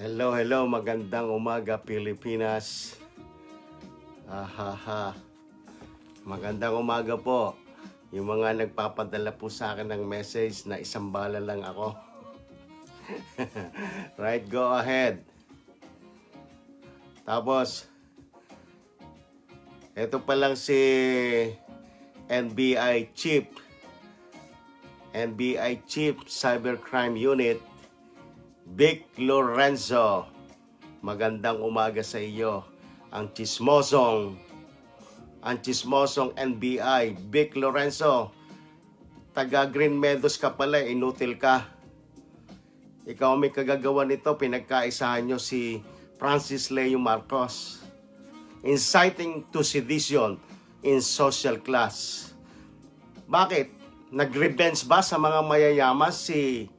Hello, hello. Magandang umaga, Pilipinas. Ahaha. Magandang umaga po. Yung mga nagpapadala po sa akin ng message na isang bala lang ako. Right, go ahead. Tapos, ito pa lang si NBI Chief. NBI Chief Cybercrime Unit, Vic Lorenzo. Magandang umaga sa iyo. Ang chismosong NBI, Vic Lorenzo. Taga Green Meadows ka pala, inutil ka. Ikaw may kagagawa nito, pinagkaisahan nyo si Francis Leo Marcos. Inciting to sedition in social class. Bakit? Nag-revenge ba sa mga mayayaman si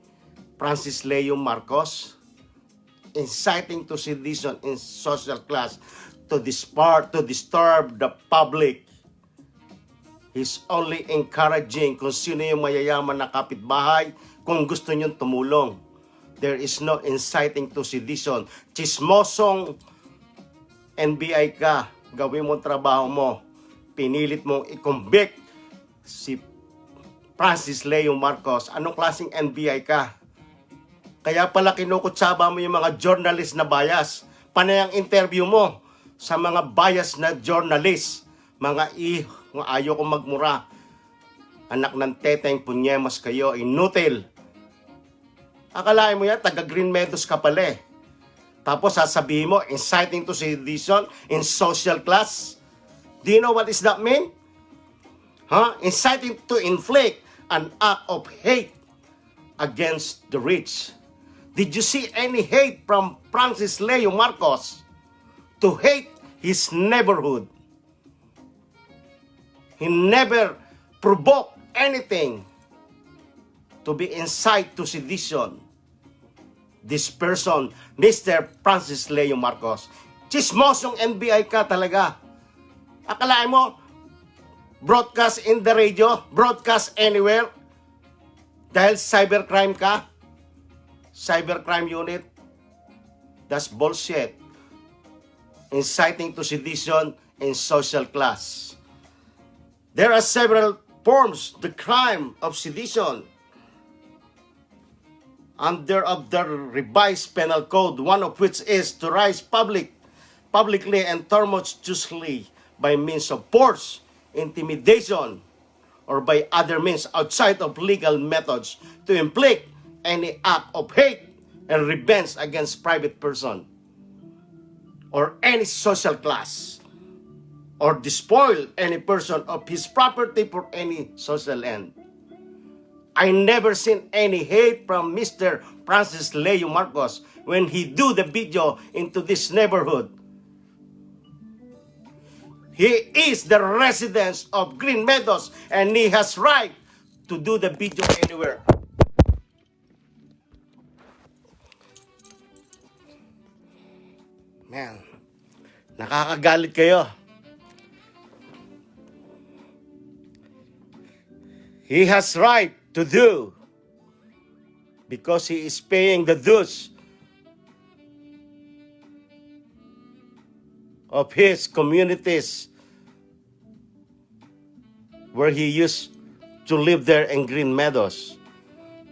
Francis Leo Marcos? Inciting to sedition in social class to disturb the public. He's only encouraging kung sino yung mayayaman na kapitbahay kung gusto niyong tumulong. There is no inciting to sedition. Chismosong NBI ka, gawin mo trabaho mo. Pinilit mong i-convict si Francis Leo Marcos. Anong klaseng NBI ka? Kaya pala kinukutsaba mo yung mga journalist na bias. Panay ang interview mo sa mga bias na journalist. Mga ayaw ko magmura. Anak ng teteng, punyemas kayo, inutil. Akalain mo yan, taga Green Meadows ka pala eh. Tapos sasabihin mo, inciting to sedition in social class. Do you know what does that mean? Inciting to inflict an act of hate against the rich. Did you see any hate from Francis Leo Marcos to hate his neighborhood? He never provoked anything to be incite to sedition. This person, Mr. Francis Leo Marcos, chismosong NBI ka talaga. Akalain mo, broadcast in the radio, broadcast anywhere, dahil cybercrime ka, cybercrime unit, that's bullshit. Inciting to sedition in social class. There are several forms the crime of sedition under of the revised penal code, one of which is to rise publicly and tumultuously by means of force, intimidation, or by other means outside of legal methods to inflict any act of hate and revenge against private person or any social class, or despoil any person of his property for any social end. I never seen any hate from Mr. Francis Leo Marcos when he do the video into this neighborhood. He is the resident of Green Meadows and he has right to do the video anywhere. Man, nakakagalit kayo. He has right to do because he is paying the dues of his communities where he used to live there in Green Meadows.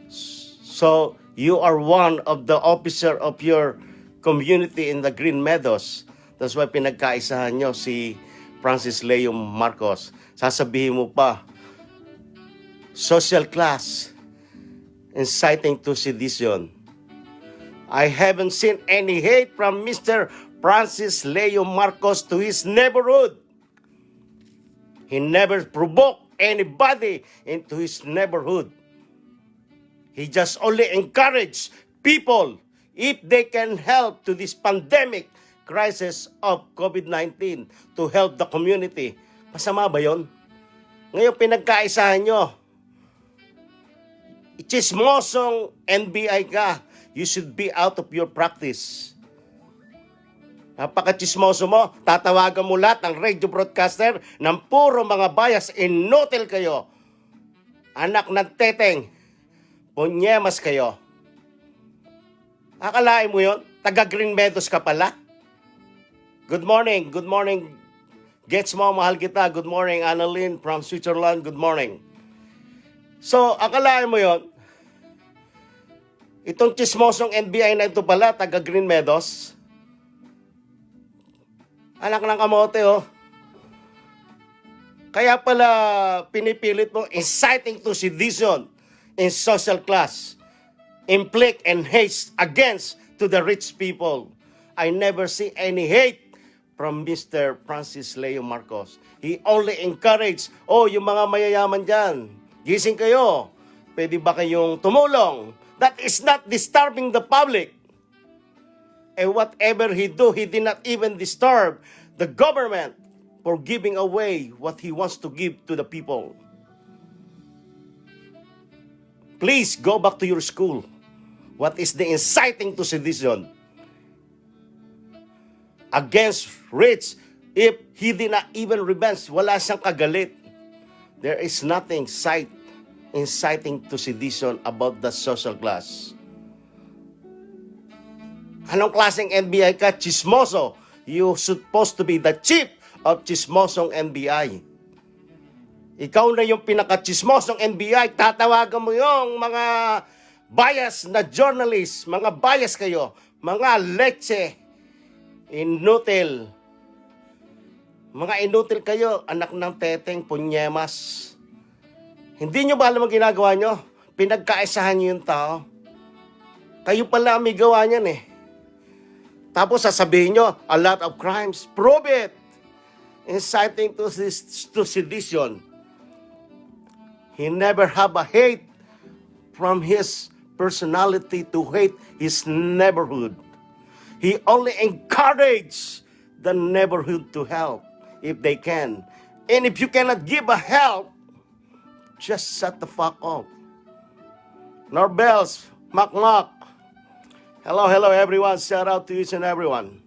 So you are one of the officer of your community in the Green Meadows. That's why pinagkaisahan nyo si Francis Leo Marcos. Sasabihin mo pa, social class, inciting to sedition. I haven't seen any hate from Mr. Francis Leo Marcos to his neighborhood. He never provoked anybody into his neighborhood. He just only encouraged people if they can help to this pandemic crisis of COVID-19 to help the community. Masama ba yun? Ngayon pinagkaisahan nyo. Chismosong NBI ka. You should be out of your practice. Napaka-chismoso mo. Tatawagan mo lahat ng radio broadcaster ng puro mga bias. Inutil kayo. Anak ng teteng. Punyemas kayo. Akalain mo yon? Taga Green Meadows ka pala? Good morning. Gets mo, mahal kita. Good morning, Annalyn from Switzerland. Good morning. So, akalain mo yon? Itong chismosong NBI na ito pala, taga Green Meadows. Anak ng kamote, oh. Kaya pala pinipilit mo inciting to sedition in social class, inflict and hate against to the rich people. I never see any hate from Mr. Francis Leo Marcos. He only encouraged, yung mga mayayaman dyan, gising kayo, pwede ba kayong tumulong? That is not disturbing the public. And whatever he do, he did not even disturb the government for giving away what he wants to give to the people. Please go back to your school. What is the inciting to sedition against rich if he did not even revenge? Wala siyang kagalit. There is nothing inciting to sedition about the social class. Anong klaseng NBI ka? Chismoso. You supposed to be the chief of chismosong NBI. Ikaw na yung pinaka-chismosong NBI. Tatawagan mo yung mga bias na journalist. Mga bias kayo. Mga leche. Inutil. Mga inutil kayo. Anak ng teteng, punyemas. Hindi nyo ba alam ang ginagawa nyo? Pinagkaisahan nyo yung tao. Kayo pala may gawa niyan eh. Tapos sasabihin nyo, a lot of crimes. Prove it! Inciting to sedition. He never have a hate from his personality to hate his neighborhood. He only encourage the neighborhood to help if they can. And if you cannot give a help, just shut the fuck up. Norbels, Makmak. Hello everyone. Shout out to each and everyone.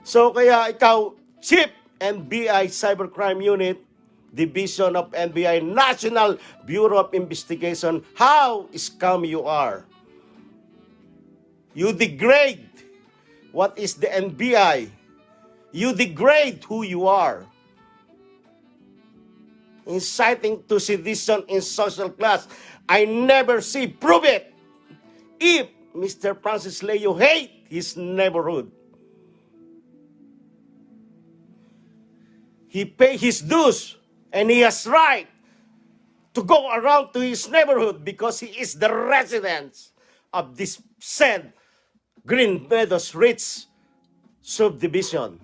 So kaya ikaw, Chief NBI Cybercrime Unit, Division of NBI National Bureau of Investigation, how scum you are. You degrade what is the NBI. You degrade who you are. Inciting to sedition in social class. I never see. Prove it. If Mr. Francis Leo hate his neighborhood, he pay his dues and he has right to go around to his neighborhood because he is the resident of this said Green Meadows Rich subdivision.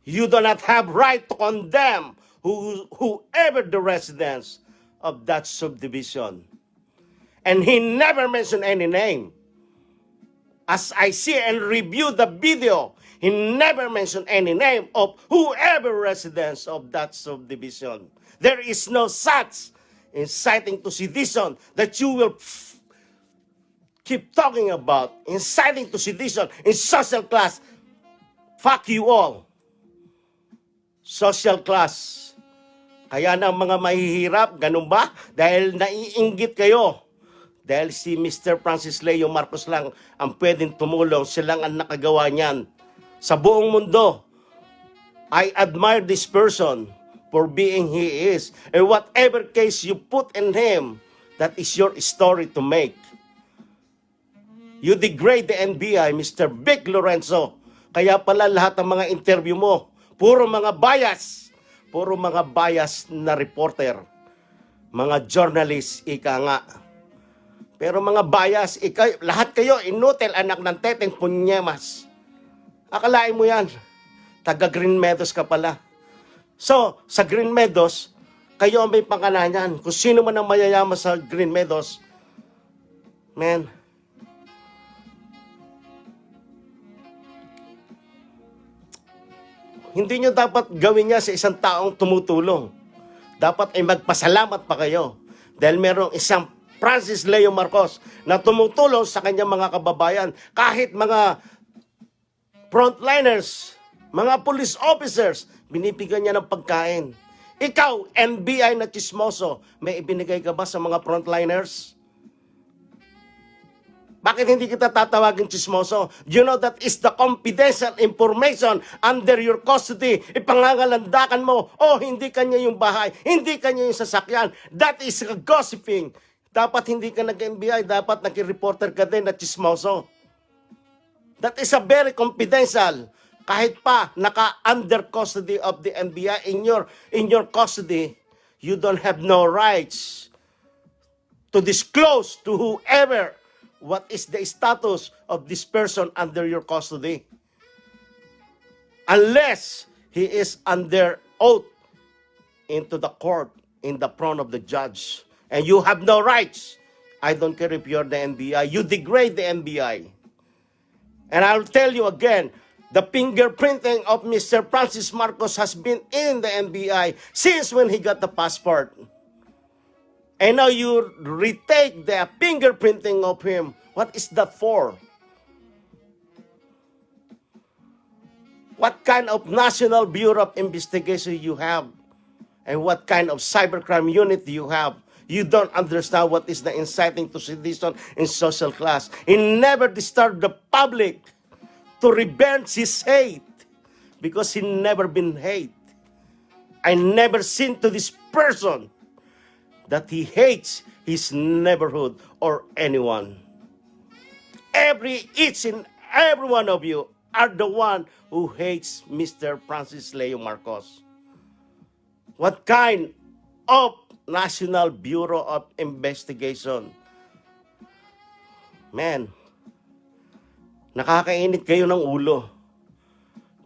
You do not have right to condemn whoever the residents of that subdivision. And he never mentioned any name. As I see and review the video, he never mentioned any name of whoever residents of that subdivision. There is no such inciting to sedition that you will keep talking about. Inciting to sedition in social class. Fuck you all. Social class. Kaya na mga mahihirap, ganun ba? Dahil naiinggit kayo. Dahil si Mr. Francis Leo Marcos lang ang pwedeng tumulong. Silang ang nakagawa niyan. Sa buong mundo, I admire this person for being he is. And whatever case you put in him, that is your story to make. You degrade the NBI, Mr. Vic Lorenzo. Kaya pala lahat ng mga interview mo, puro mga bias na reporter, mga journalist, ika nga. Pero mga bias, lahat kayo, inutil, anak ng teteng, punyemas. Akalain mo yan, taga Green Meadows ka pala. So, sa Green Meadows, kayo ang may pangalanan. Kung sino man ang mayayaman sa Green Meadows, man, hindi nyo dapat gawin niya sa isang taong tumutulong. Dapat ay magpasalamat pa kayo. Dahil merong isang Francis Leo Marcos na tumutulong sa kanyang mga kababayan. Kahit mga frontliners, mga police officers, binibigyan niya ng pagkain. Ikaw, NBI na chismoso, may ibinigay ka ba sa mga frontliners? Bakit hindi kita tatawagin chismoso? Do you know that is the confidential information under your custody? Ipangangalandakan mo, hindi kanya yung bahay, hindi kanya yung sasakyan. That is gossiping. Dapat hindi ka nag-NBI, dapat nag-reporter ka din na chismoso. That is a very confidential. Kahit pa naka-under custody of the NBI, in your custody, you don't have no rights to disclose to whoever what is the status of this person under your custody. Unless he is under oath into the court, in the front of the judge. And you have no rights. I don't care if you're the NBI. You degrade the NBI. And I'll tell you again, the fingerprinting of Mr. Francis Marcos has been in the NBI since when he got the passport. And now you retake the fingerprinting of him. What is that for? What kind of National Bureau of Investigation you have? And what kind of cybercrime unit you have? You don't understand what is the inciting to sedition in social class. He never disturbed the public to revenge his hate because he never been hate. I never seen to this person that he hates his neighborhood or anyone. Each and every one of you are the one who hates Mr. Francis Leo Marcos. What kind of National Bureau of Investigation? Man, nakakainit kayo ng ulo.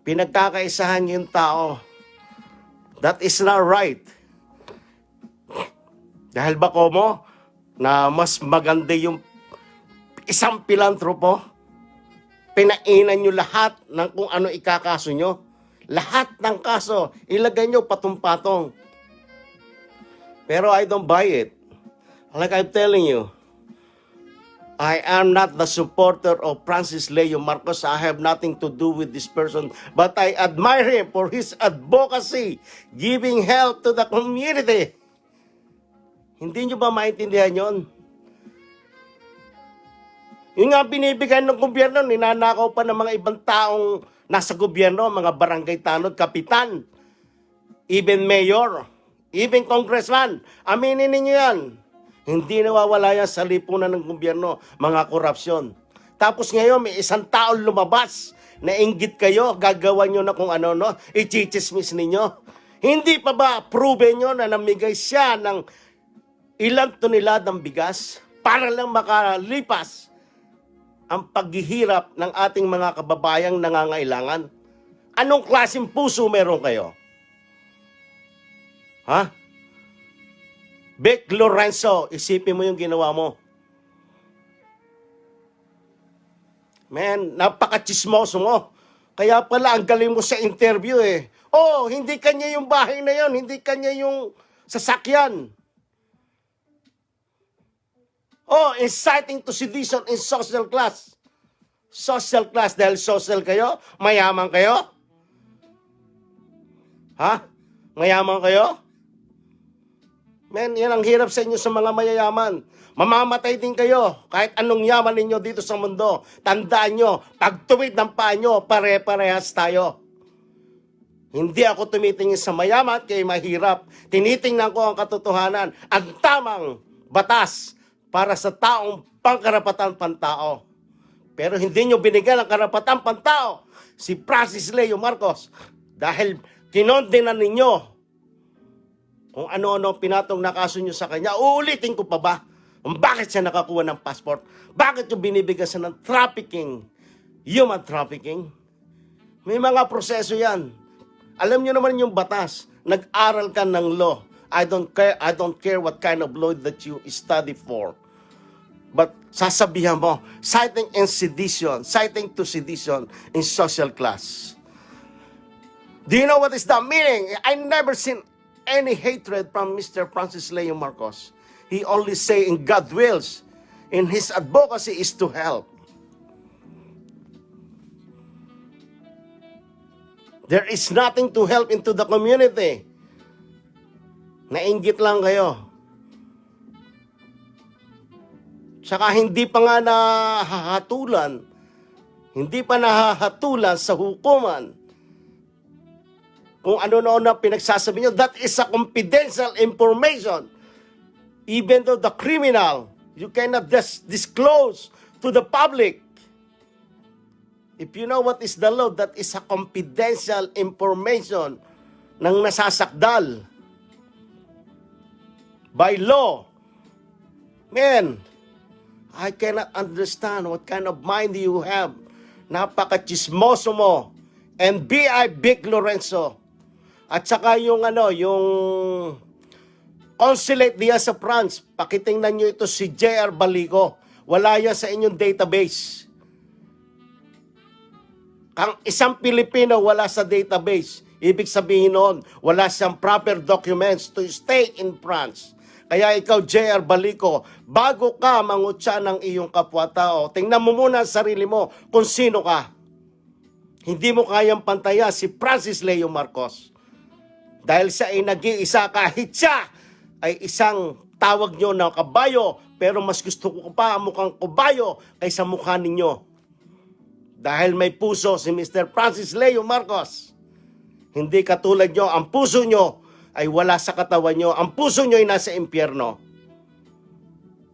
Pinagkakaisahan niyo yung tao. That is not right. Dahil bako mo na mas maganda yung isang pilantropo, pinainan nyo lahat ng kung ano ikakaso nyo. Lahat ng kaso, ilagay nyo patong-patong. Pero I don't buy it. Like I'm telling you, I am not the supporter of Francis Leo Marcos. I have nothing to do with this person. But I admire him for his advocacy, giving help to the community. Hindi nyo ba maintindihan yon? Yung nga binibigyan ng gobyerno, ninanakaw pa ng mga ibang taong nasa gobyerno, mga barangay tanod, kapitan, even mayor, even congressman. Aminin ninyo yan. Hindi nawawala yan sa lipunan ng gobyerno, mga korupsyon. Tapos ngayon, may isang taon lumabas, nainggit kayo, gagawa nyo na kung ano, no? I-chichismis ninyo. Hindi pa ba proven nyo na namigay siya ng ilang tonelad ng bigas para lang makalipas ang paghihirap ng ating mga kababayang nangangailangan? Anong klaseng puso meron kayo? Ha? Vic Lorenzo, isipin mo yung ginawa mo. Man, napaka-chismoso mo. Kaya pala, ang galing mo sa interview eh. Hindi kanya yung bahay na yon, hindi kanya yung sasakyan. Inciting to sedition in social class. Social class, dahil social kayo? Mayaman kayo? Ha? Mayaman kayo? Men, yan ang hirap sa inyo sa mga mayayaman. Mamamatay din kayo kahit anong yaman ninyo dito sa mundo. Tandaan nyo, pagtuwid ng paa nyo, pare-parehas tayo. Hindi ako tumitingin sa mayaman kay mahirap. Tinitingnan ko ang katotohanan, ang tamang batas para sa taong pangkarapatan pantao. Pero hindi nyo binigyan ang karapatan pantao si Francis Leo Marcos dahil kinondenan ninyo kung ano-ano pinatong na kaso nyo sa kanya. Uulitin ko pa ba? Bakit siya nakakuha ng passport? Bakit yung binibigyan siya ng trafficking? Human trafficking? May mga proseso yan. Alam nyo naman yung batas. Nag-aral ka ng law. I don't care what kind of law that you study for. But sasabihan mo, citing to sedition in social class. Do you know what is the meaning? I never seen any hatred from Mr. Francis Leo Marcos. He only say in God wills, in his advocacy is to help. There is nothing to help into the community. Nainggit lang kayo. Tsaka hindi pa nga hindi pa nahahatulan sa hukuman kung ano na pinagsasabi nyo. That is a confidential information. Even though the criminal, you cannot disclose to the public. If you know what is the law, that is a confidential information ng nasasakdal by law. Man, I cannot understand what kind of mind you have. Napaka-chismoso mo. And B.I. Vic Lorenzo. At saka yung consulate diya sa France, pakitingnan nyo ito si J.R. Balico. Wala yan sa inyong database. Kang isang Pilipino wala sa database. Ibig sabihin noon, wala siyang proper documents to stay in France. Kaya ikaw, J.R. Balico, bago ka mangutya ng iyong kapwa-tao, tingnan mo muna ang sarili mo kung sino ka. Hindi mo kayang pantaya si Francis Leo Marcos. Dahil siya ay nag-iisa, kahit siya ay isang tawag nyo na kabayo, pero mas gusto ko pa ang mukhang kabayo kaysa mukha ninyo. Dahil may puso si Mr. Francis Leo Marcos. Hindi katulad nyo, ang puso nyo ay wala sa katawan nyo. Ang puso nyo ay nasa impyerno.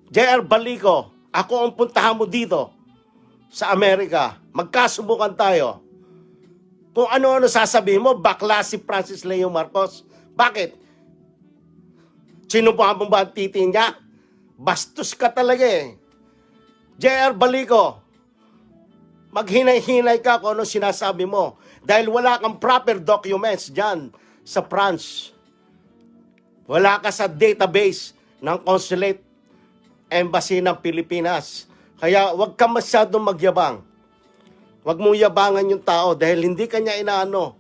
J.R. Balico, ako ang puntahan mo dito sa Amerika. Magkasubukan tayo. Kung ano-ano sasabihin mo, bakla si Francis Leo Marcos. Bakit? Sinubukan mo ba ang titi niya? Bastos ka talaga eh. J.R. Balico, maghinay-hinay ka kung ano sinasabi mo. Dahil wala kang proper documents dyan sa France. Wala ka sa database ng Consulate Embassy ng Pilipinas. Kaya huwag ka masyadong magyabang. Huwag mong yabangan yung tao dahil hindi kanya inaano.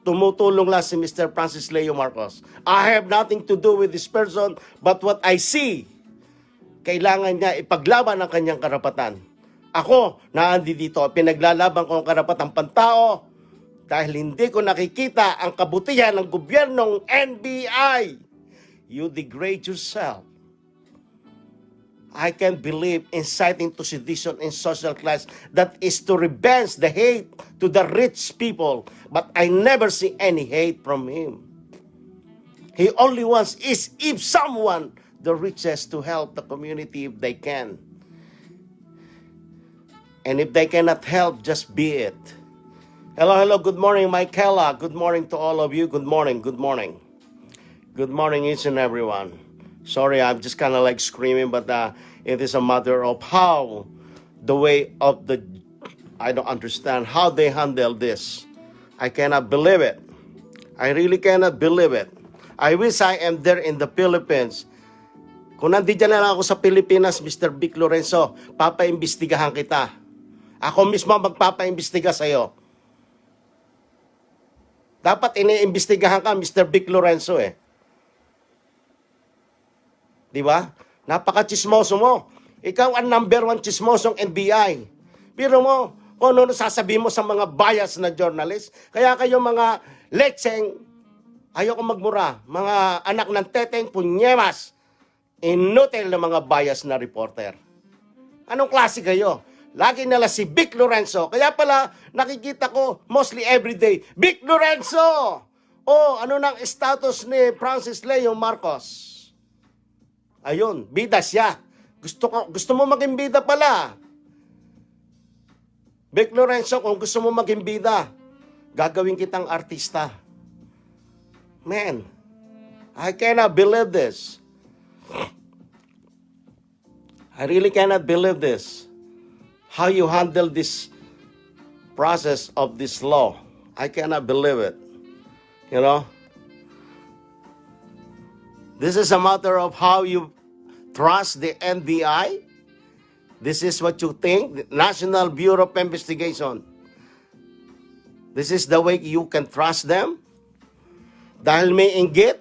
Tumutulong lang si Mr. Francis Leo Marcos. I have nothing to do with this person but what I see. Kailangan niya ipaglaban ang kanyang karapatan. Ako, naandi dito, pinaglalaban ko ang karapatang pantao dahil hindi ko nakikita ang kabutihan ng gobyernong NBI. You degrade yourself. I can't believe inciting to sedition in social class that is to revenge the hate to the rich people. But I never see any hate from him. He only wants is if someone, the richest, to help the community if they can. And if they cannot help, just be it. Hello, good morning, Michaela. Good morning to all of you. Good morning. Good morning, each and everyone. Sorry, I'm just kind of like screaming, but it is a matter of how the way of the, I don't understand how they handle this. I cannot believe it. I really cannot believe it. I wish I am there in the Philippines. Kung nandito na lang ako sa Pilipinas, Mr. Vic Lorenzo, papaimbestigahan kita. Ako mismo magpapaimbestiga sa'yo. Dapat iniimbestigahan ka, Mr. Vic Lorenzo eh. Di ba? Napaka-chismoso mo. Ikaw ang number 1 chismosong NBI. Pero mo, kung ano sasabihin mo sa mga bias na journalist, kaya kayo mga lecheng, ayoko magmura, mga anak ng teteng punyemas, inutil na mga bias na reporter. Anong klase kayo? Lagi nila si Vic Lorenzo. Kaya pala, nakikita ko mostly everyday, Vic Lorenzo! Oh, ano nang status ni Francis Leo Marcos? Ayun, bida siya. Gusto mo maging bida pala. Vic Lorenzo, kung gusto mo maging bida, gagawin kitang artista. Man, I cannot believe this. I really cannot believe this. How you handle this process of this law. I cannot believe it. You know? This is a matter of how you trust the NBI. This is what you think, the National Bureau of Investigation. This is the way you can trust them. Dahil may inggit,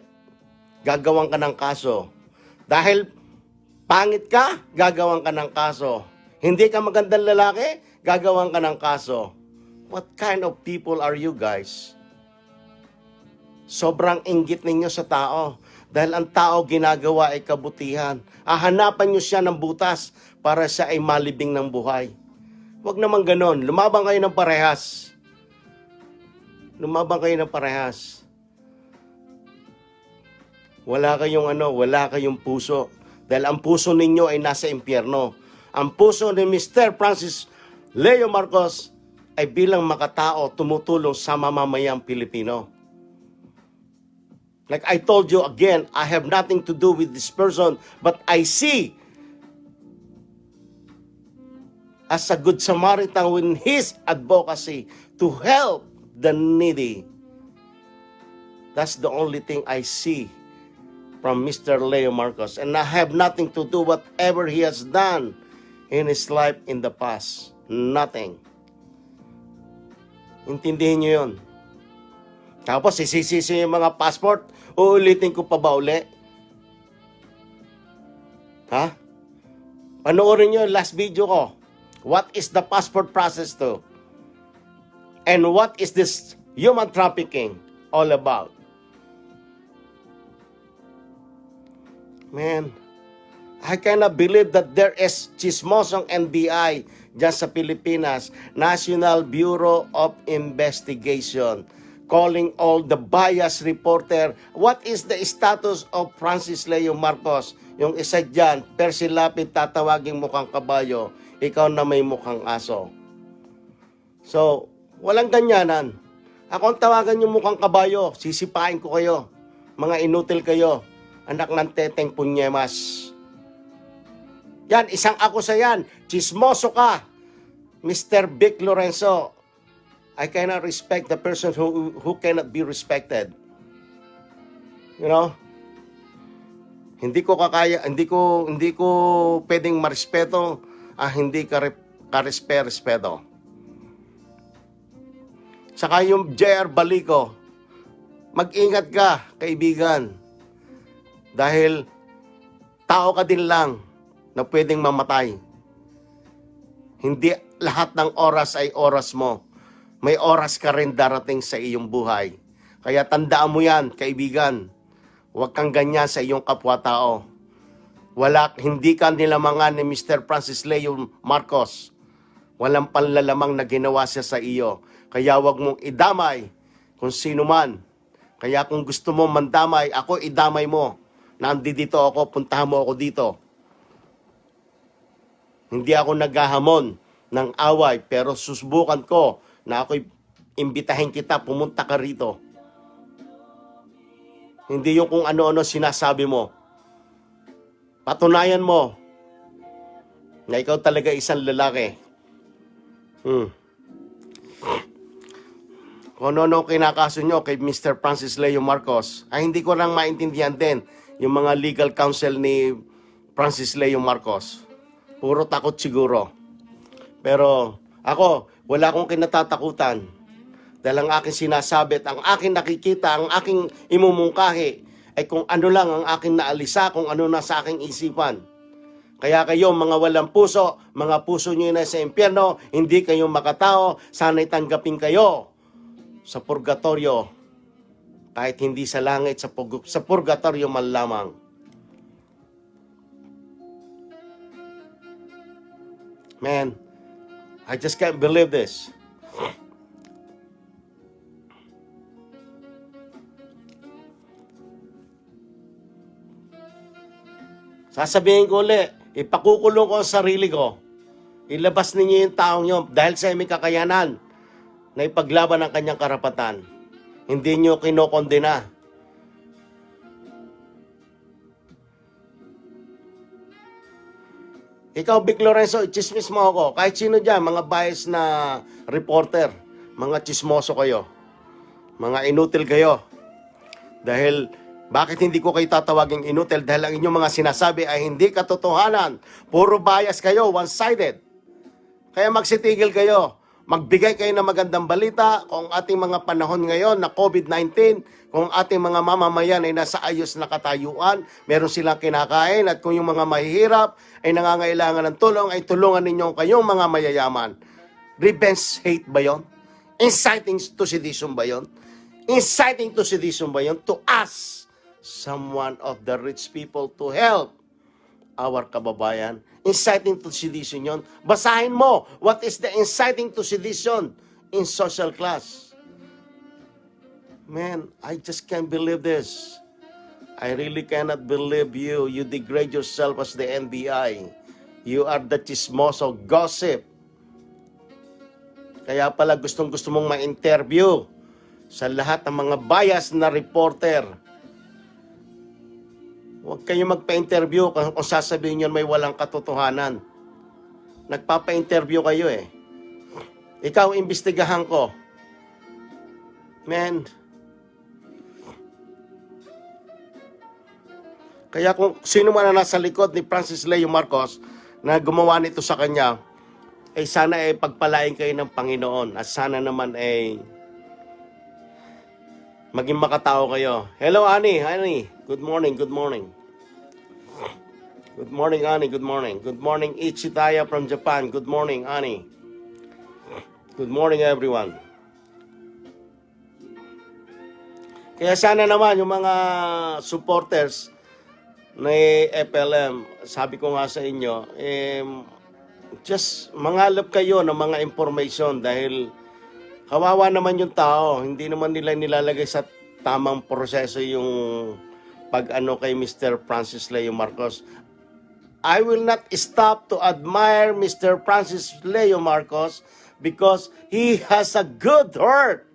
gagawan ka ng kaso. Dahil pangit ka, gagawan ka ng kaso. Hindi ka magandang lalaki, gagawan ka ng kaso. What kind of people are you guys? Sobrang inggit ninyo sa tao. Dahil ang tao ginagawa ay kabutihan. Hahanapan nyo siya ng butas para siya ay malibing ng buhay. Huwag naman ganon. Lumabang kayo ng parehas. Lumabang kayo ng parehas. Wala kayong puso. Dahil ang puso ninyo ay nasa impyerno. Ang puso ni Mr. Francis Leo Marcos ay bilang makatao tumutulong sa mamamayang Pilipino. Like I told you again, I have nothing to do with this person, but I see as a good Samaritan with his advocacy to help the needy. That's the only thing I see from Mr. Leo Marcos. And I have nothing to do whatever he has done in his life in the past. Nothing. Intindihin nyo yun. Tapos isisisi yung mga passport, uulitin ko pa ba uli? Ha? Panoorin nyo yung last video ko. What is the passport process to? And what is this human trafficking all about? Man, I cannot believe that there is chismosong NBI dyan sa Pilipinas, National Bureau of Investigation, calling all the bias reporter. What is the status of Francis Leo Marcos? Yung isa dyan, Percy Lapid, tatawaging mukhang kabayo, ikaw na may mukhang aso. So, walang ganyanan. Ako ang tawagan yung mukhang kabayo, sisipain ko kayo. Mga inutil kayo, anak ng teteng punyemas. Yan, isang akusa yan. Chismoso ka, Mr. Vic Lorenzo. I cannot respect the person who cannot be respected. You know? Hindi ko pwedeng marespeto hindi ka-respeto. Saka yung J.R. Balico, mag-ingat ka, kaibigan. Dahil tao ka din lang na pwedeng mamatay. Hindi lahat ng oras ay oras mo. May oras ka rin darating sa iyong buhay. Kaya tandaan mo yan, kaibigan. Huwag kang ganyan sa iyong kapwa-tao. Hindi ka nilamangan ni Mr. Francis Leo Marcos. Walang panlalamang na ginawa siya sa iyo. Kaya huwag mong idamay kung sino man. Kaya kung gusto mo mandamay, ako idamay mo. Nandito ako, puntahan mo ako dito. Hindi ako naghahamon ng away, pero susubukan ko na ako'y imbitahin kita, pumunta ka rito. Hindi yung kung ano-ano sinasabi mo. Patunayan mo na ikaw talaga isang lalaki. Kung ano-ano kinakaso nyo kay Mr. Francis Leo Marcos, ay hindi ko lang maintindihan din yung mga legal counsel ni Francis Leo Marcos. Puro takot siguro. Pero ako, wala akong kinatatakutan. Dahil ang aking sinasabi at ang aking nakikita, ang aking imumungkahi, ay kung ano lang ang aking naalisa, kung ano na sa aking isipan. Kaya kayo, mga walang puso, mga puso nyo na sa impyerno, hindi kayo makatao, sana'y tanggapin kayo sa purgatorio. Kahit hindi sa langit, sa purgatorio man lamang. Man, I just can't believe this. Sasabihin ko ulit, ipakukulong ko ang sarili ko. Ilabas ninyo yung taong yun dahil sa may kakayanan na ipaglaban ang kanyang karapatan. Hindi nyo kinokondena. Ikaw, Vic Lorenzo, chismis mo ako. Kahit sino dyan, mga bias na reporter, mga chismoso kayo. Mga inutil kayo. Dahil, bakit hindi ko kayo tatawaging inutil? Dahil ang inyong mga sinasabi ay hindi katotohanan. Puro bias kayo, one-sided. Kaya magsitigil kayo. Magbigay kayo ng magandang balita kung ating mga panahon ngayon na COVID-19, kung ating mga mamamayan ay nasa ayos na katayuan, meron silang kinakain, at kung yung mga mahihirap ay nangangailangan ng tulong, ay tulungan ninyo kayong mga mayayaman. Revenge hate ba yun? Inciting to sedition ba yun? Inciting to sedition ba yun? To us, someone of the rich people to help our kababayan. Inciting to sedition yun. Basahin mo, what is the inciting to sedition in social class? Man, I just can't believe this. I really cannot believe you. You degrade yourself as the NBI. You are the chismoso gossip. Kaya pala gustong-gusto mong ma-interview sa lahat ng mga bias na reporter. Huwag kayong magpa-interview kung sasabihin nyo may walang katotohanan. Nagpapa-interview kayo eh. Ikaw, imbestigahan ko. Man. Kaya kung sino man na nasa likod ni Francis Leo Marcos na gumawa nito sa kanya, ay sana ay pagpalain kayo ng Panginoon at sana naman ay maging makatao kayo. Hello, Ani. Ani. Good morning. Good morning. Good morning, Ani. Good morning. Good morning, Ichitaya from Japan. Good morning, Ani. Good morning, everyone. Kaya sana naman yung mga supporters ni FLM, sabi ko nga sa inyo, just mangalap kayo ng mga information dahil kawawa naman yung tao. Hindi naman nila nilalagay sa tamang proseso yung pag-ano kay Mr. Francis Leo Marcos. I will not stop to admire Mr. Francis Leo Marcos because he has a good heart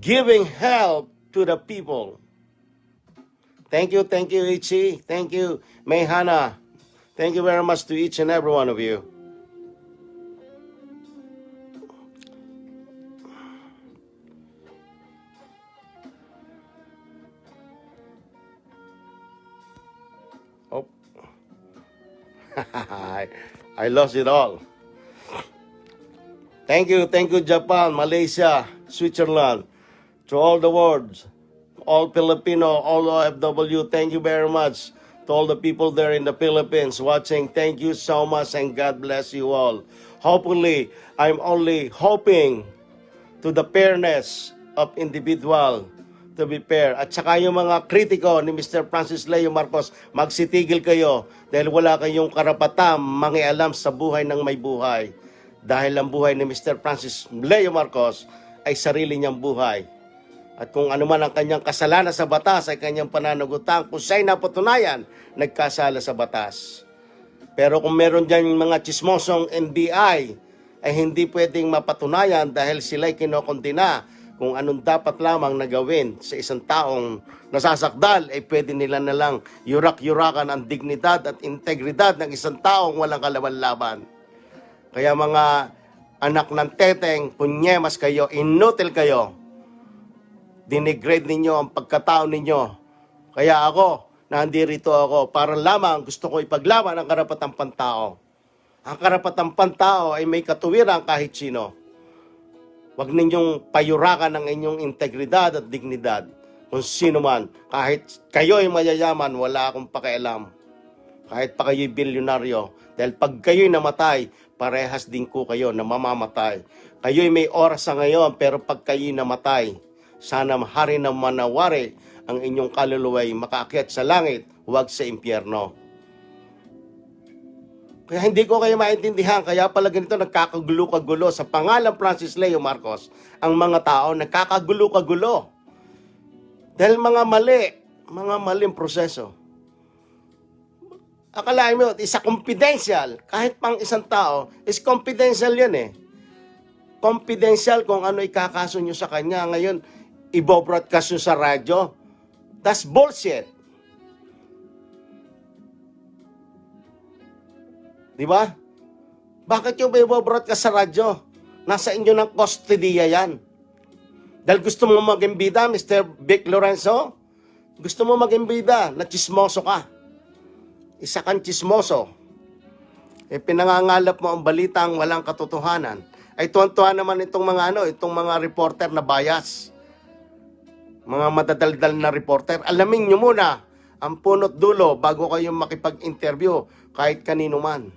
giving help to the people. Thank you, Ichi. Thank you, Mayhana. Thank you very much to each and every one of you. Oh. I lost it all. Thank you, Japan, Malaysia, Switzerland, to all the world, all Filipino, all OFW, thank you very much. To all the people there in the Philippines watching, thank you so much and God bless you all. Hopefully, I'm only hoping to the fairness of individual to be fair. At saka yung mga kritiko ni Mr. Francis Leo Marcos, magsitigil kayo dahil wala kayong karapatang mangialam sa buhay ng may buhay. Dahil ang buhay ni Mr. Francis Leo Marcos ay sarili niyang buhay. At kung ano man ang kanyang kasalanan sa batas ay kanyang pananagutan kung siya'y napatunayan, nagkasala sa batas. Pero kung meron dyan mga chismosong NBI ay hindi pwedeng mapatunayan dahil sila'y kinokondena kung anong dapat lamang na gawin sa isang taong nasasakdal ay pwede nila na lang yurak-yurakan ang dignidad at integridad ng isang taong walang kalaban-laban. Kaya mga anak ng teteng, punyemas kayo, inutil kayo. Dinigrade ninyo ang pagkatao ninyo. Kaya ako, nandirito ako para lamang gusto ko ipaglaban ang karapatang pantao. Ang karapatang pantao ay may katuwiran kahit sino. Huwag ninyong payurakan ang inyong integridad at dignidad. Kung sino man, kahit kayo'y mayayaman, wala akong pakialam. Kahit pa kayo'y bilyonaryo. Dahil pag kayo'y namatay, parehas din ko kayo na mamamatay. Kayo'y may oras sa ngayon, pero pag kayo'y namatay, sana hari na manawari ang inyong kaluluway makaakyat sa langit, huwag sa impyerno. Kaya hindi ko kayo maintindihan, kaya pala ganito nagkakagulo-kagulo sa pangalan Francis Leo Marcos. Ang mga tao nagkakagulo-kagulo. Dahil mga maling proseso. Akalain mo, isa confidential, kahit pang isang tao, is confidential yan eh. Confidential kung ano ikakaso nyo sa kanya. Ngayon, i-broadcast nyo sa radyo. That's bullshit. Di ba? Bakit yung i-broadcast sa radyo? Nasa inyo ng kustodiya yan. Dahil gusto mo maging bida, Mr. Vic Lorenzo? Gusto mo maging bida, na chismoso ka. Isa kang chismoso. Pinangangalap mo ang balitang walang katotohanan. Ay tuwan-tuwa naman itong mga reporter na bias. Mga madadaldal na reporter. Alamin nyo muna ang punot dulo bago kayo makipag-interview kahit kanino man.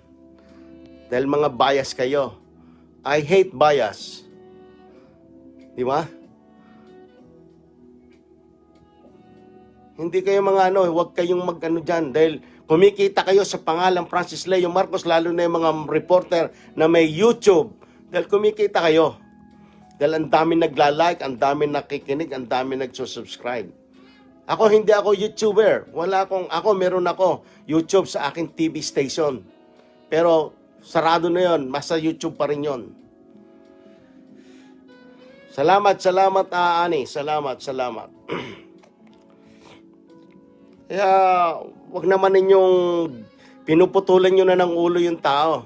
Dahil mga bias kayo. I hate bias. Di ba? Hindi kayo mga huwag kayong mag-ano dyan dahil kumikita kayo sa pangalang Francis Leo Marcos, lalo na yung mga reporter na may YouTube. Dahil kumikita kayo. Dahil ang dami nagla-like, ang dami nakikinig, ang dami nagsusubscribe. Ako, hindi ako YouTuber. Meron ako YouTube sa aking TV station. Pero sarado na yon, masa YouTube pa rin yon. Salamat, Ani. Salamat. Kaya, wag naman ninyong pinuputulan nyo na ng ulo yung tao.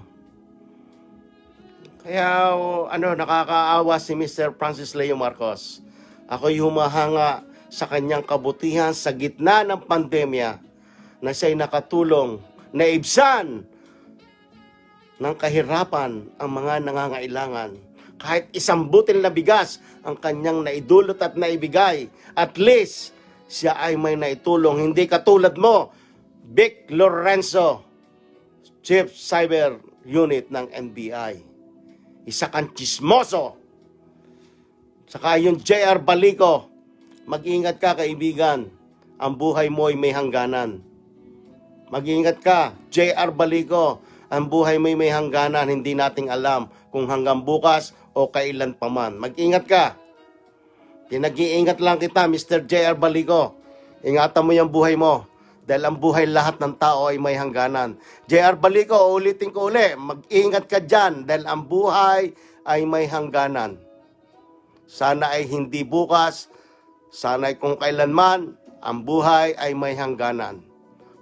Kaya, nakakaawa si Mr. Francis Leo Marcos. Ako'y humahanga sa kanyang kabutihan sa gitna ng pandemya na siya'y nakatulong na ibsan ng kahirapan ang mga nangangailangan. Kahit isang butil na bigas ang kanyang naidulot at naibigay, at least siya ay may naitulong. Hindi katulad mo, Vic Lorenzo, Chief Cyber Unit ng NBI. Isa kang chismoso. Saka yung JR Balico, mag-ingat ka, kaibigan. Ang buhay mo ay may hangganan. Mag-ingat ka, JR Balico. Ang buhay mo ay may hangganan. Hindi nating alam kung hanggang bukas o kailan pa man. Mag-ingat ka. Pinag-iingat lang kita, Mr. JR Balico. Ingatan mo yung buhay mo. Dahil ang buhay lahat ng tao ay may hangganan. JR Balico, ulitin ko uli, mag-ingat ka dyan. Dahil ang buhay ay may hangganan. Sana ay hindi bukas, sana ay kung kailanman, ang buhay ay may hangganan.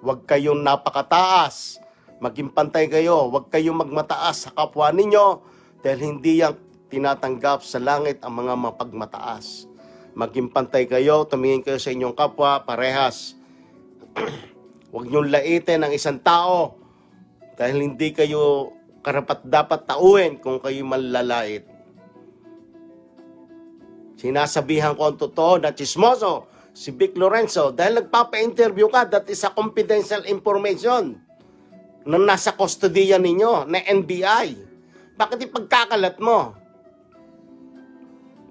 Huwag kayong napakataas. Maging pantay kayo. Huwag kayong magmataas sa kapwa ninyo dahil hindi yan tinatanggap sa langit ang mga mapagmataas. Maging pantay kayo, tumingin kayo sa inyong kapwa, parehas. Huwag niyong laitin ang isang tao dahil hindi kayo karapat-dapat tauhin kung kayo manlalait. Sinasabihan ko ang totoo na chismoso, si Vic Lorenzo, dahil nagpapa-interview ka, that is a confidential information na nasa kustodiya ninyo, na NBI. Bakit ipagkakalat mo?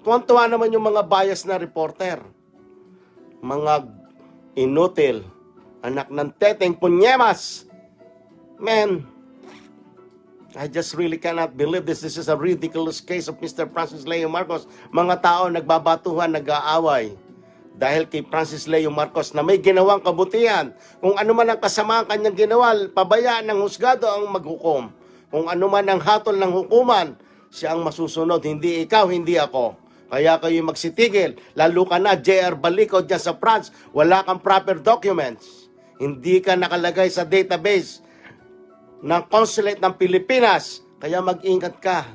Tuwan-tuwa naman yung mga bias na reporter. Mga inutil, anak ng teteng punyemas. Man, I just really cannot believe this. This is a ridiculous case of Mr. Francis Leo Marcos. Mga tao nagbabatuhan, nag-aaway dahil kay Francis Leo Marcos na may ginawang kabutihan. Kung ano man ang kasama ang kanyang ginawa, pabayaan ng husgado ang maghukom. Kung ano man ang hatol ng hukuman, siya ang masusunod. Hindi ikaw, hindi ako. Kaya kayo magsitigil. Lalo ka na, JR Balico dyan sa France. Wala kang proper documents. Hindi ka nakalagay sa database ng Consulate ng Pilipinas. Kaya mag-ingat ka.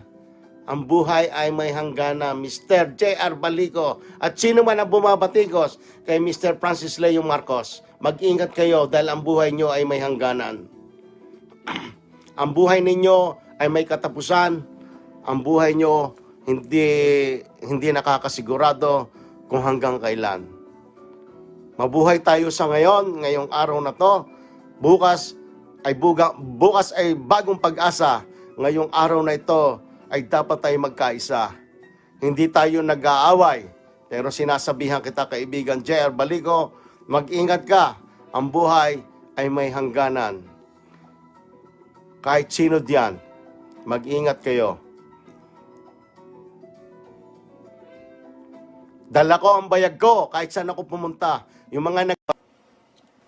Ang buhay ay may hangganan, Mr. JR Balico. At sino man ang bumabatikos kay Mr. Francis Leo Marcos, mag-ingat kayo dahil ang buhay nyo ay may hangganan. Ang buhay ninyo ay may katapusan. Ang buhay nyo hindi nakakasigurado kung hanggang kailan. Mabuhay tayo sa ngayong araw na to. Bukas ay bagong pag-asa. Ngayong araw na ito ay dapat tayo magkaisa. Hindi tayo nag-aaway. Pero sinasabihan kita, kaibigan JR Balico, mag-ingat ka. Ang buhay ay may hangganan. Kahit sino diyan, mag-ingat kayo. Dala ko ang bayag ko kahit saan ako pumunta. Yung mga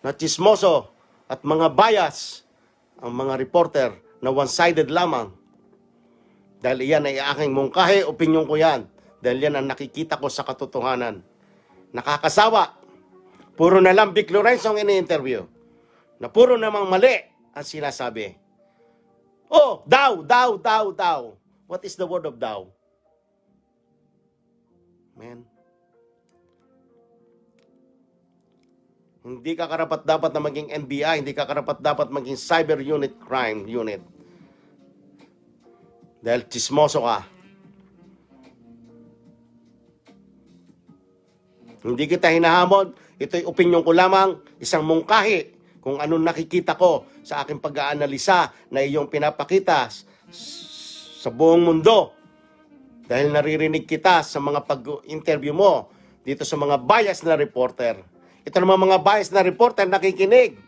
na chismoso at mga bias, ang mga reporter na one-sided lamang. Dahil iyan ay aking mungkahi, opinyon ko yan. Dahil yan ang nakikita ko sa katotohanan. Nakakasawa. Puro na lang Vic Lorenzo ang ini-interview. Na puro namang mali ang sinasabi. Oh, daw. What is the word of daw? Man. Hindi ka karapat-dapat na maging NBI, hindi ka karapat-dapat maging Cyber Unit Crime Unit. Dahil chismoso ka. Hindi kita hinahamon, ito'y opinyon ko lamang, isang mungkahi kung anong nakikita ko sa aking pag-aanalisa na iyong pinapakita sa buong mundo. Dahil naririnig kita sa mga pag-interview mo dito sa mga bias na reporter. Ito naman mga bias na reporter nakikinig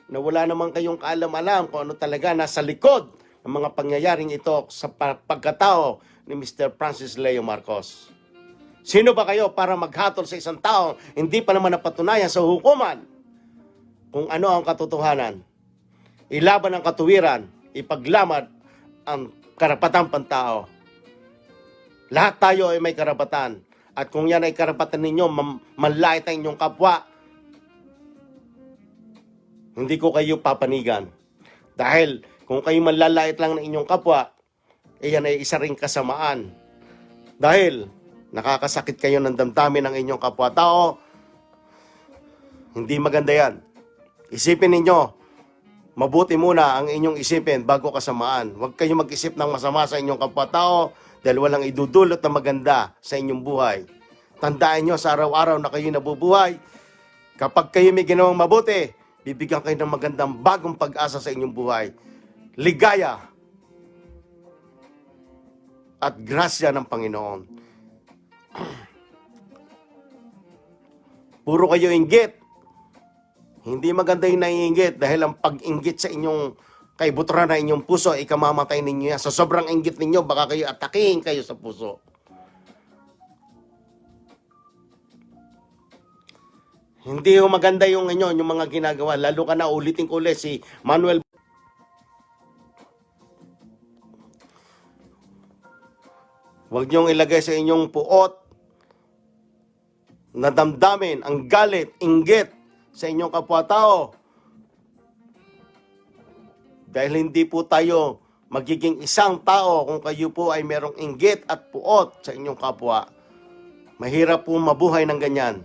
na wala naman kayong kaalam-alam kung ano talaga nasa likod ng mga pangyayaring ito sa pagkatao ni Mr. Francis Leo Marcos. Sino ba kayo para maghatol sa isang tao hindi pa naman napatunayan sa hukuman kung ano ang katotohanan? Ilaban ang katuwiran, ipaglamad ang karapatang pantao. Lahat tayo ay may karapatan. At kung yan ay karapatan ninyo, manlait ang inyong kapwa, hindi ko kayo papanigan. Dahil kung kayo manlalait lang ng inyong kapwa, iyan ay isa ring kasamaan. Dahil nakakasakit kayo ng damdamin ng inyong kapwa-tao, hindi maganda yan. Isipin ninyo, mabuti muna ang inyong isipin bago kasamaan. Huwag kayo mag-isip ng masama sa inyong kapwa-tao dahil walang idudulot na maganda sa inyong buhay. Tandaan nyo sa araw-araw na kayo nabubuhay, kapag kayo may ginawang mabuti, bibigyan kayo ng magandang bagong pag-asa sa inyong buhay. Ligaya at grasya ng Panginoon. Puro kayo inggit. Hindi maganda yung naiinggit dahil ang pag-inggit sa inyong kaibuturan na inyong puso, ikamamatay ninyo yan. Sa sobrang inggit ninyo, baka kayo atakihin kayo sa puso. Hindi ho maganda yung mga ginagawa. Lalo ka na, ulitin ko ulit, si Manuel. Huwag niyong ilagay sa inyong puot na damdamin ang galit, inggit sa inyong kapwa-tao. Dahil hindi po tayo magiging isang tao kung kayo po ay merong inggit at puot sa inyong kapwa. Mahirap po mabuhay ng ganyan.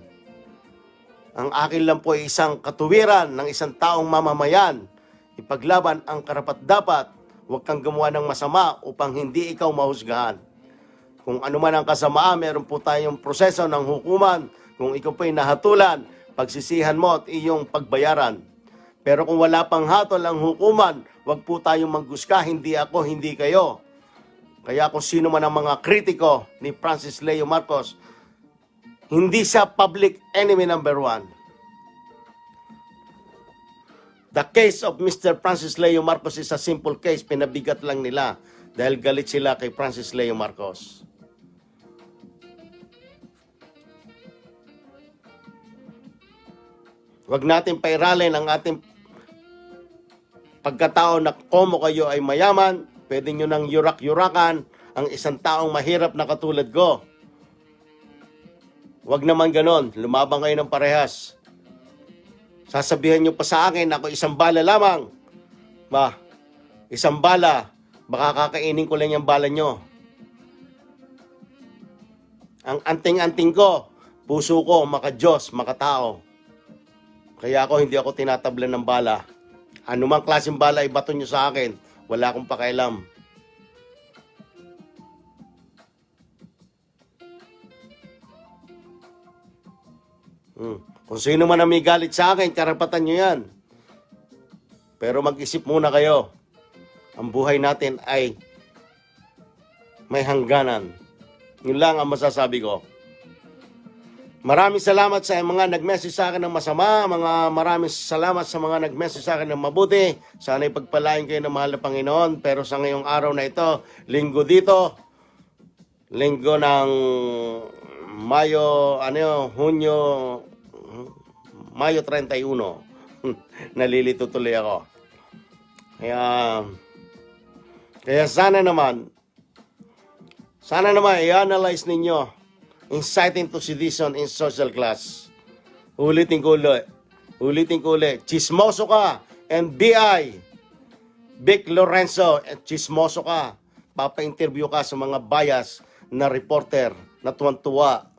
Ang akin lang po ay isang katuwiran ng isang taong mamamayan. Ipaglaban ang karapat-dapat. Huwag kang gumawa ng masama upang hindi ikaw mahusgahan. Kung ano man ang kasamaan, meron po tayong proseso ng hukuman. Kung ikaw po'y nahatulan, pagsisihan mo at iyong pagbayaran. Pero kung wala pang hatol ang hukuman, huwag po tayong maghusga, hindi ako, hindi kayo. Kaya kung sino man ang mga kritiko ni Francis Leo Marcos, hindi siya public enemy number 1. The case of Mr. Francis Leo Marcos is a simple case. Pinabigat lang nila dahil galit sila kay Francis Leo Marcos. Huwag natin pairalin ang ating pagkatao na komo kayo ay mayaman, pwede nyo nang yurak-yurakan ang isang taong mahirap na katulad ko. Huwag naman ganon, lumabang kayo ng parehas. Sasabihan nyo pa sa akin, ako isang bala lamang. Isang bala, baka kakainin ko lang yung bala nyo. Ang anting-anting ko, puso ko, maka-Diyos, maka-tao. Kaya hindi ako tinatablan ng bala. Anumang klaseng bala ibato nyo sa akin, wala akong pakialam. Kung sino man ang may galit sa akin, karapatan nyo yan. Pero mag-isip muna kayo. Ang buhay natin ay may hangganan. Yun lang ang masasabi ko. Maraming salamat sa mga nag-message sa akin ng masama. Maraming salamat sa mga nag-message sa akin ng mabuti. Sana ipagpalain kayo ng mahal na Panginoon. Pero sa ngayong araw na ito, linggo dito, linggo ng Mayo 31. Nalilito tuloy ako. Kaya sana naman i-analyze ninyo inciting to sedition in social class. Ulitin ko ulit. Chismoso ka, NBI. Vic Lorenzo, chismoso ka. Papa-interview ka sa mga bias na reporter na tuwan-tuwa.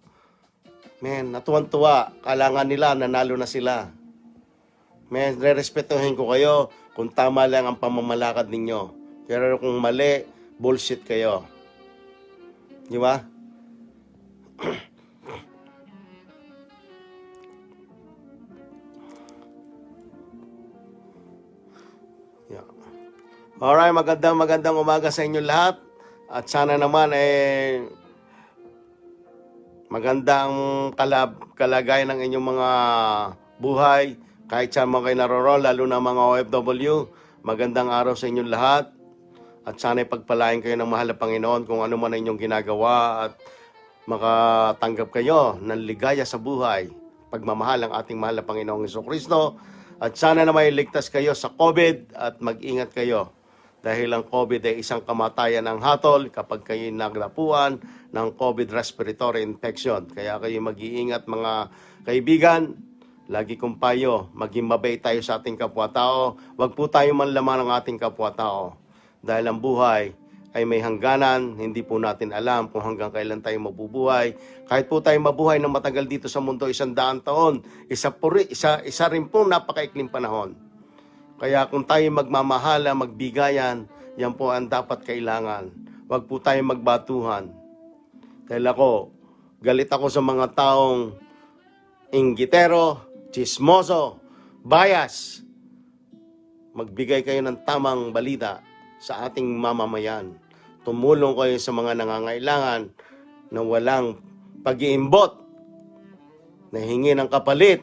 Natuwan-tuwa. Kalangan nila, nanalo na sila. Re-respetuhin ko kayo kung tama lang ang pamamalakad ninyo. Pero kung mali, bullshit kayo. Di ba? Yeah. Alright, magandang umaga sa inyo lahat. At sana naman Magandang kalagayan ng inyong mga buhay, kahit saan mga kayo naroroon, lalo na mga OFW. Magandang araw sa inyong lahat. At sana'y pagpalain kayo ng mahal na Panginoon kung ano man ang inyong ginagawa at makatanggap kayo ng ligaya sa buhay. Pagmamahal ng ating mahal na Panginoong Jesucristo. At sana na may ligtas kayo sa COVID at mag-ingat kayo. Dahil ang COVID ay isang kamatayan ng hatol kapag kayo naglapuan ng COVID respiratory infection. Kaya kayo mag-iingat mga kaibigan. Lagi kong payo, maging mabait tayo sa ating kapwa-tao. Huwag po tayo manlaman ng ating kapwa-tao. Dahil ang buhay ay may hangganan, hindi po natin alam kung hanggang kailan tayo mabubuhay. Kahit po tayo mabuhay ng matagal dito sa mundo, 100 taon, isa rin po napakaikling panahon. Kaya kung tayo magmamahala, magbigayan, yan po ang dapat kailangan. Huwag po tayo magbatuhan. Dahil galit ako sa mga taong inggitero, chismoso, bias. Magbigay kayo ng tamang balita sa ating mamamayan. Tumulong kayo sa mga nangangailangan na walang pag-iimbot, na hingi ng kapalit.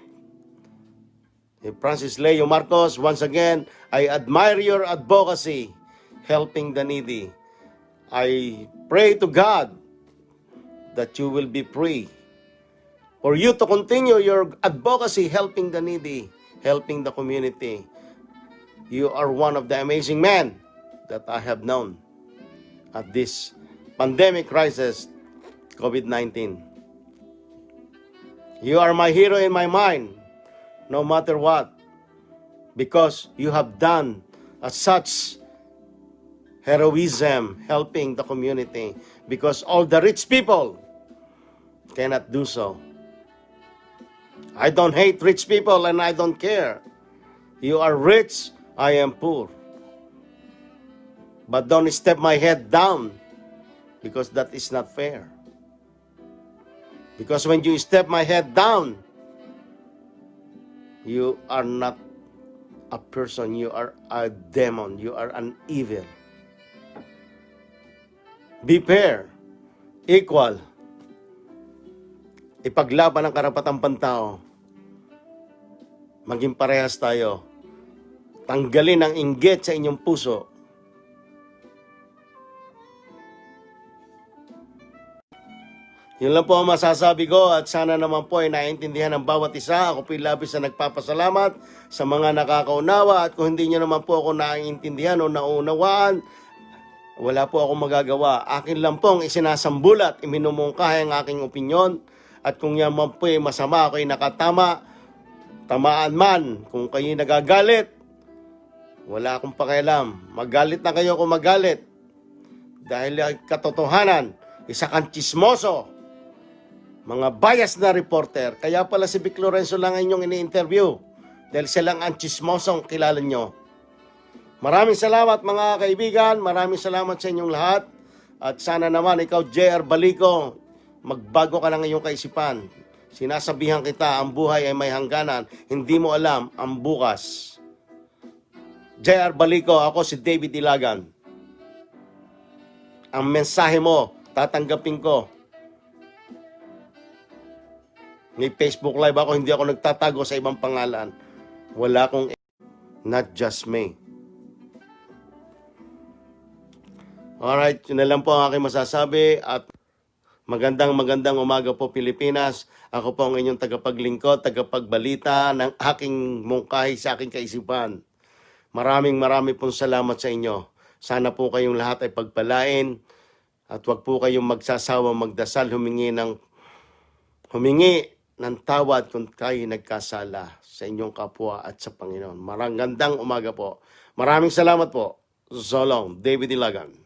Francis Leo Marcos, once again, I admire your advocacy, helping the needy. I pray to God that you will be free. For you to continue your advocacy, helping the needy, helping the community. You are one of the amazing men that I have known at this pandemic crisis, COVID-19. You are my hero in my mind, no matter what, because you have done such heroism helping the community, because all the rich people cannot do so. I don't hate rich people and I don't care. You are rich, I am poor. But don't step my head down, because that is not fair. Because when you step my head down, you are not a person, you are a demon, you are an evil. Be fair, equal, ipaglaban ang karapatang pantao, maging parehas tayo, tanggalin ang inggit sa inyong puso. Yun lang po ang masasabi ko at sana naman po ay naiintindihan ng bawat isa. Ako po'y labis na nagpapasalamat sa mga nakakaunawa at kung hindi nyo naman po ako naiintindihan o naunawaan, wala po akong magagawa. Akin lang pong isinasambulat, iminumungkahi ang aking opinyon at kung yan man po ay masama, ako'y nakatama, tamaan man. Kung kayo'y nagagalit, wala akong pakialam. Magalit na kayo kung magalit. Dahil katotohanan, isa kang chismoso. Mga bias na reporter. Kaya pala si Vic Lorenzo lang inyong ini-interview. Dahil siya lang ang chismosong kilala nyo. Maraming salamat mga kaibigan. Maraming salamat sa inyong lahat. At sana naman ikaw, J.R. Balico, magbago ka ng iyong kaisipan. Sinasabihan kita, ang buhay ay may hangganan. Hindi mo alam ang bukas. J.R. Balico, ako si David Ilagan. Ang mensahe mo, tatanggapin ko. May Facebook Live ako, hindi ako nagtatago sa ibang pangalan. Wala akong not just me. Alright, yun na lang po ang aking masasabi at magandang umaga po Pilipinas. Ako po ang inyong tagapaglingkod, tagapagbalita ng aking mungkahi sa aking kaisipan. Maraming pong salamat sa inyo. Sana po kayong lahat ay pagpalain at wag po kayong magsasawa magdasal, humingi ng tawad kung kayo nagkasala sa inyong kapwa at sa Panginoon. Magandang umaga po. Maraming salamat po. So long, David Ilagan.